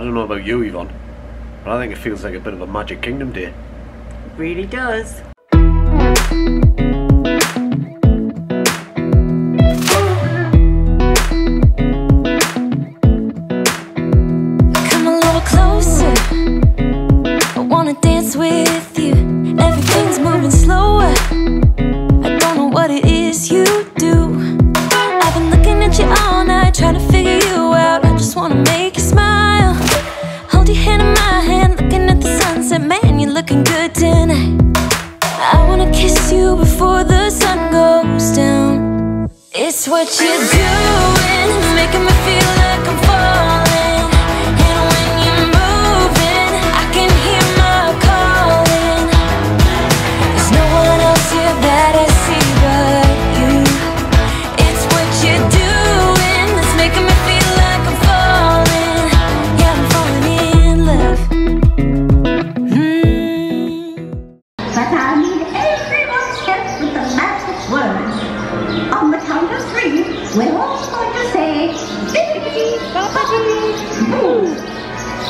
don't know about you, Yvonne, but I think it feels like a bit of a Magic Kingdom day. It really does. Come a little closer, I wanna dance with you. Everything's moving slower, I don't know what it is you do. I've been looking at you all night, trying to figure you out. I just wanna make you smile. Hold your hand in my hand, looking at the sunset. Man, you're looking good tonight. I wanna kiss you before the sun goes down. It's what you're doing, it's making me feel like I'm falling. And when you're moving, I can hear my calling. There's no one else here that I see but you. It's what you're doing, it's making me feel like I'm falling. Yeah, I'm falling in love. But I need everyone's help with the magic word. On the count of 3, we're all going to say, bippity, boppity, boo.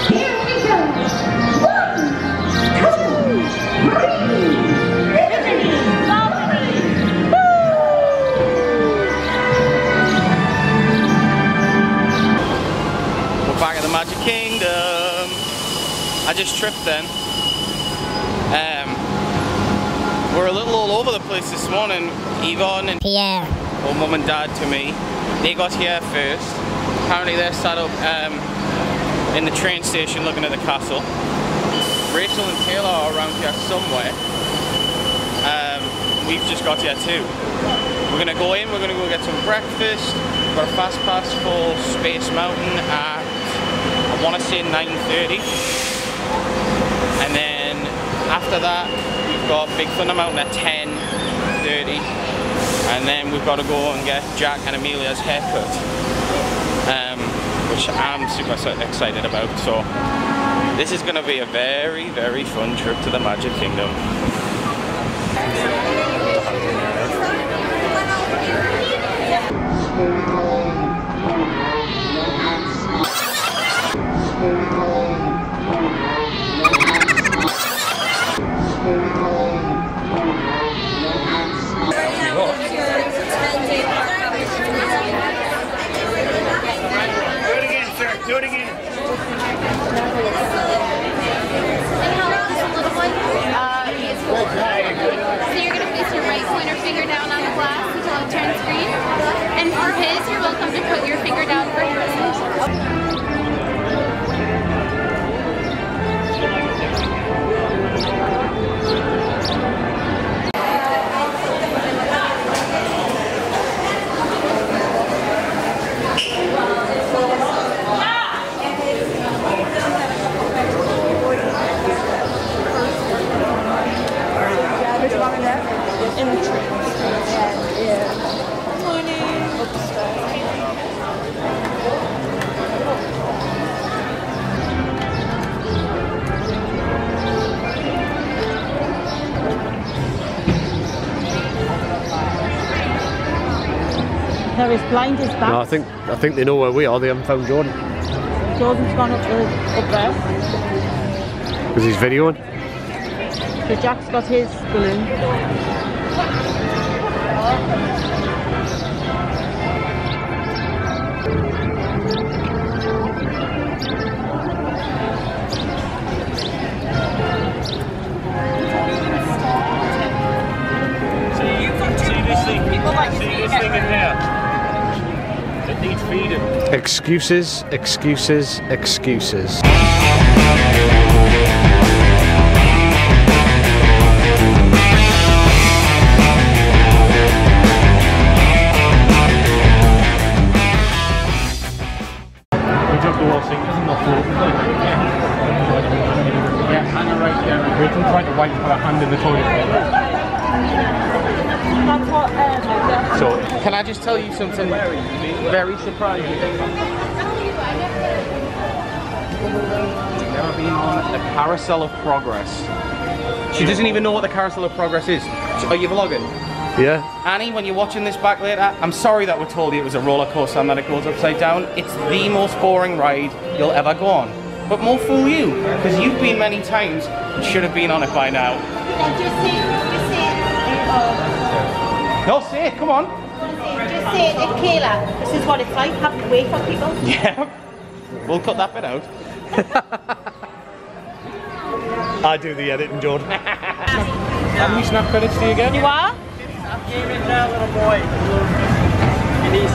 Here we go. 1, 2, 3, bippity, boppity, boo. We're back at the Magic Kingdom. I just tripped then. We're a little all over the place this morning. Yvonne and Pierre, or mum and dad to me, they got here first. Apparently they're sat up in the train station looking at the castle. Rachel and Taylor are around here somewhere. We've just got here too. We're gonna go in, we're gonna go get some breakfast. We've got a fast pass for Space Mountain at, I wanna say 9:30. And then after that, we've got Big Thunder Mountain at 10:30. And then we've got to go and get Jack and Amelia's haircut, which I'm super excited about. So this is going to be a very, very fun trip to the Magic Kingdom. Do it again. So you're going to place your right pointer finger down on the glass until it turns green. And for his, you're welcome to put your finger down for his. Now his blind is back. No, I think they know where we are. They haven't found Jordan. Jordan's gone up there. Because he's videoing. So Jack's got his balloon. See this thing in here? It needs feeding. Excuses, excuses, excuses. We dropped the wall sink, isn't that cool? Yeah, Hannah right there. Rachel tried to wipe her hand in the toilet. That's what, So, can I just tell you something very surprising? Never been on the Carousel of Progress. She doesn't even know what the Carousel of Progress is. Are you vlogging? Yeah. Annie, when you're watching this back later, I'm sorry that we told you it was a roller coaster and that it goes upside down. It's the most boring ride you'll ever go on. but more fool you, because you've been many times and should have been on it by now. Just No, say it, come on. say it, Kayla, this is what it's like having to wait for people. Yeah. We'll cut that bit out. I do the editing, Jordan. How many snap credits do you get? You are? I gave it that little boy. And he's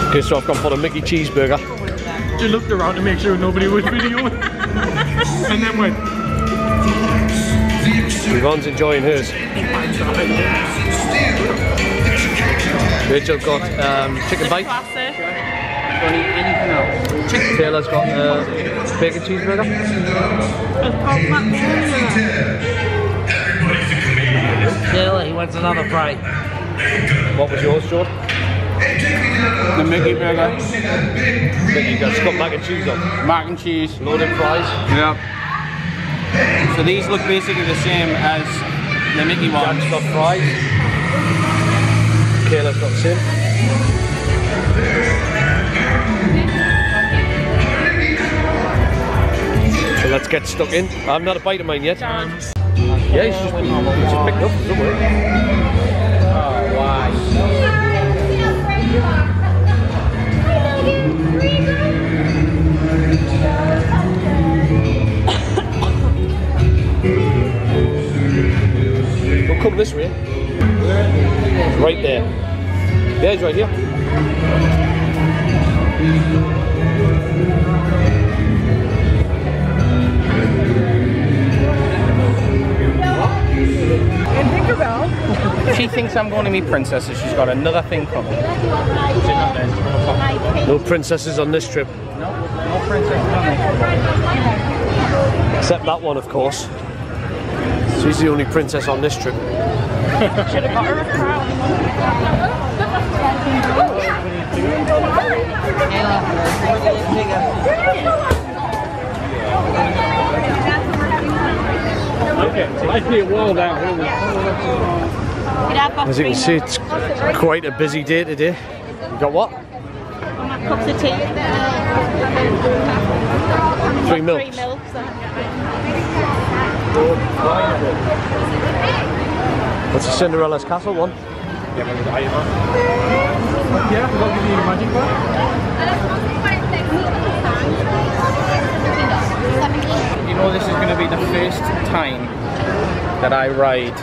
Okay, so I've gone for the Mickey cheeseburger. You looked around to make sure nobody was videoing. And then went. Yvonne's enjoying hers. Rachel got chicken bite. Don't eat anything else. Taylor's got bacon cheeseburger. Taylor, he wants another fry. What was yours, Jordan? The Mickey burger. Mickey got Scott mac and cheese on. Mac and cheese. Loaded fries. Yeah. So these look basically the same as the Mickey ones. Jack's got fries. Kayla's got sim. So let's get stuck in. I've not a bite of mine yet. Yeah, he's just picked up somewhere. Oh, wow. Don't come this way. Right there. Yeah, he's right here. She thinks I'm going to meet princesses. She's got another thing coming. No princesses on this trip. No princesses on this. Except that one, of course. She's the only princess on this trip. Should have got her a crown. I see a wall down here. As you can see, it's quite a busy day today. You got what? Cups of tea. 3 milks. 3 milks. That's a Cinderella's Castle one. Yeah, we'll give you a magic You know this is going to be the first time that I ride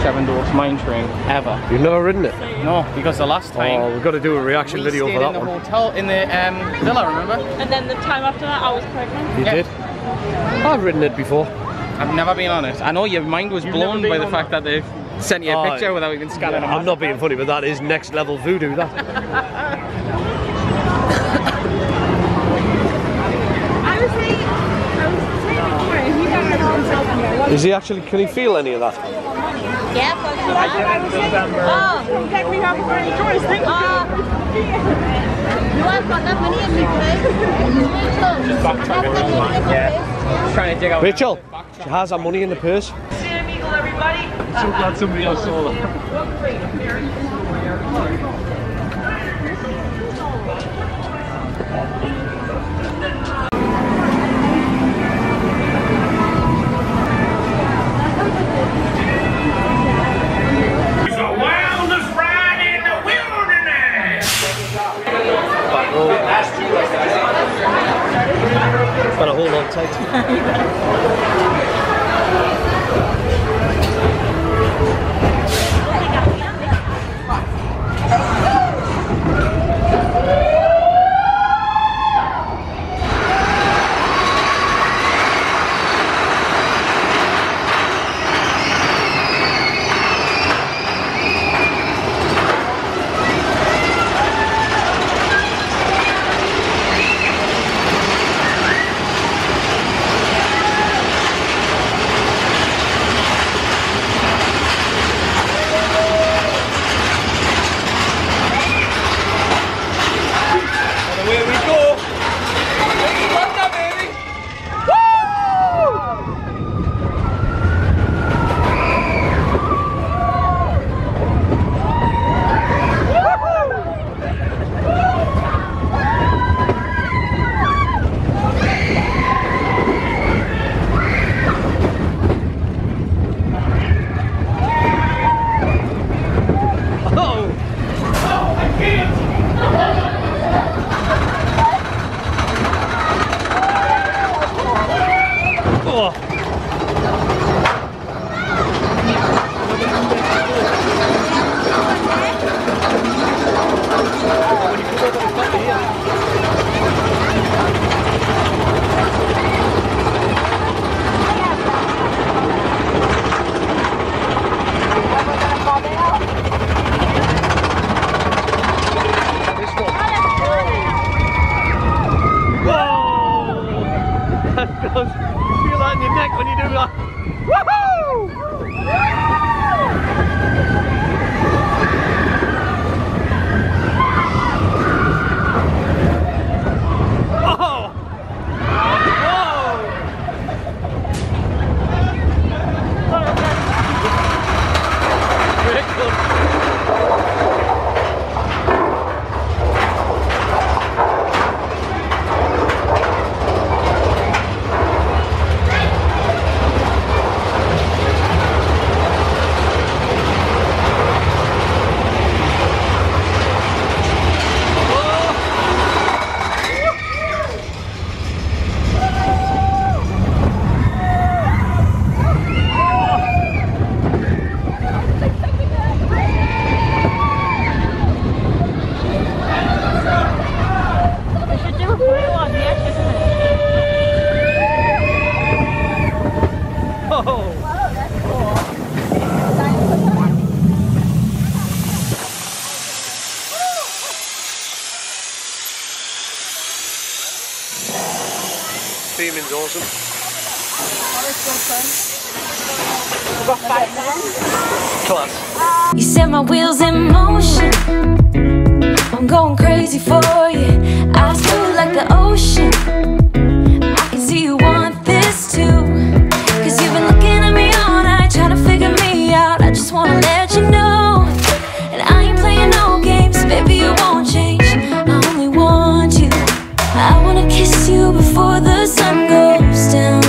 Seven Dwarfs Mine Train ever. You've never ridden it? No, because the last time Oh, we've got to do a reaction we video stayed for that in the one. hotel in the villa, remember? And then the time after that, I was pregnant. You Yeah. did? I've ridden it before. I've never been on it. I know your mind was blown by the fact that they've sent you a Oh, picture without even scanning I'm not being funny, but that is next level voodoo, that. Is he actually, can he feel any of that? Yeah, I did it in December. Oh, Take me out for any choice. Thank you. you have got that money in me, right? Yeah. Trying to dig out. Rachel, she has her money in the purse. So glad somebody else saw that. It's the wildest ride in the wilderness! Better hold on tight. Feel that in your neck when you do that. Woohoo! Oh! Whoa! Very good. Steaming's awesome. We've got 5 minutes. Class. You set my wheels in motion. I'm going crazy for you. I feel like the ocean. I can see you want this too. Cause you've been looking at me all night, trying to figure me out. I just wanna let you know. And I ain't playing no games, baby, you won't change. I only want you. I wanna kiss you before the sun goes down.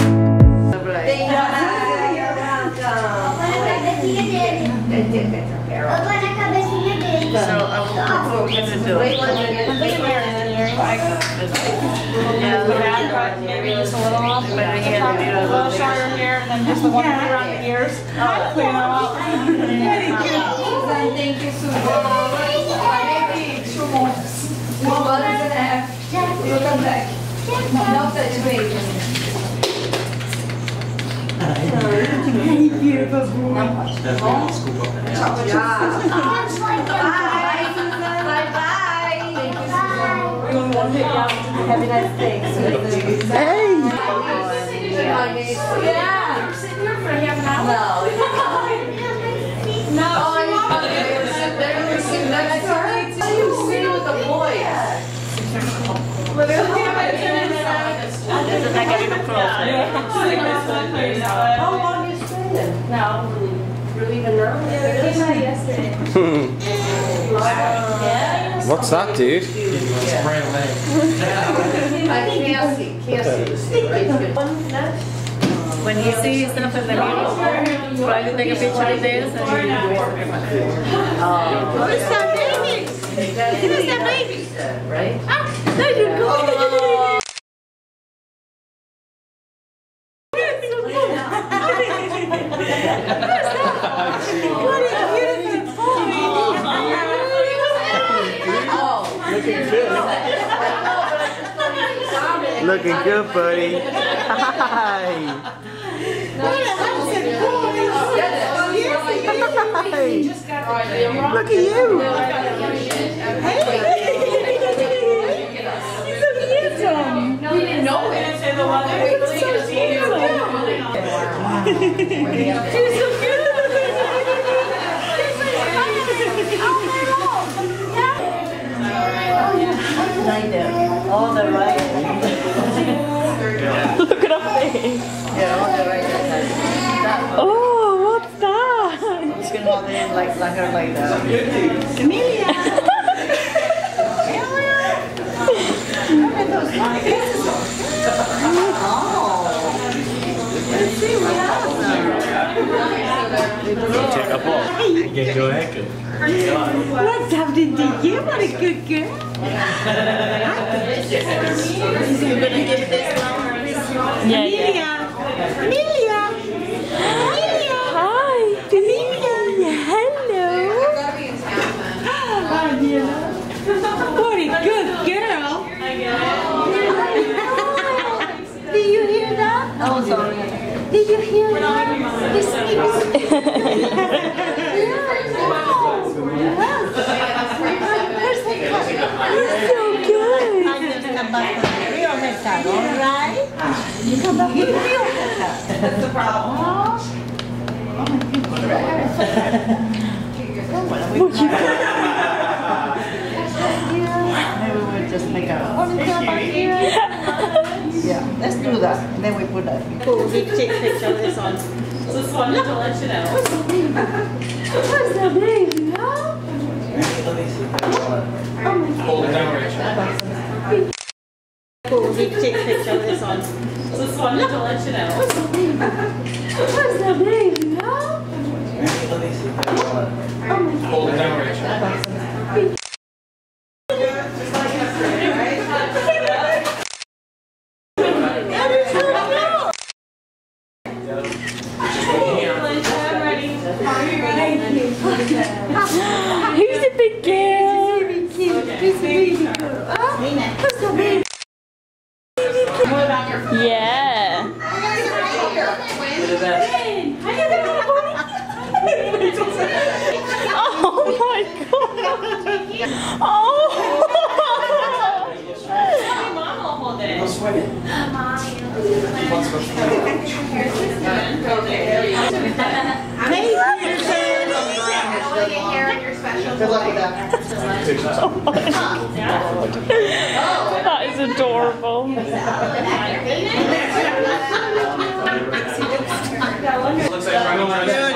So I will what we're gonna do. Maybe just a little off. A little shorter here, and then just the one around the ears. Clean them up. Thank you so much. Maybe 2 more. 1.5. You'll come back. No touch base. Thank you, babu. Have a nice day. Hey! Yeah! You're sitting here for half an hour? No. You sit with the boys. How long you staying? No. You're leaving early? Yeah, they came out yesterday. What's that, dude? When he sees stuff in the mirror, try to take a picture of this and where's that baby? Where's that baby? Right? Ah, there you go! Looking good, buddy. Hi. Look at you. We didn't know it. She's so cute. All the right. Look at her face. Yeah, all the right. Oh, what's that? I'm just gonna hold it in like her like that. Camellia. Look at those eyes. Let's see what else. Take a ball. Get your haircut. What's happening to you? What a good girl. Amelia. Amelia. Amelia. Hi. Amelia. Hello. What a good girl. Did you hear that? Oh, sorry. Did you hear that? He's so good. I just come back from the real haircut, all right? You come back with a real haircut. That's the problem. Oh my goodness. Maybe we'll just make a... Yeah, let's do that. And then we put that. Cool, we take a picture of this on. Just wanted to let you know. What's the baby, huh? Hold it down, Rachel. Cool, we take a picture of this on. Just wanted to let you know. What's the baby, huh? Hold it down, Rachel. Who's the big girl? Who's the baby girl? Who's the baby? Yeah. Oh my god. Oh. Good luck with that. That is adorable. Looks like Ronald Reagan.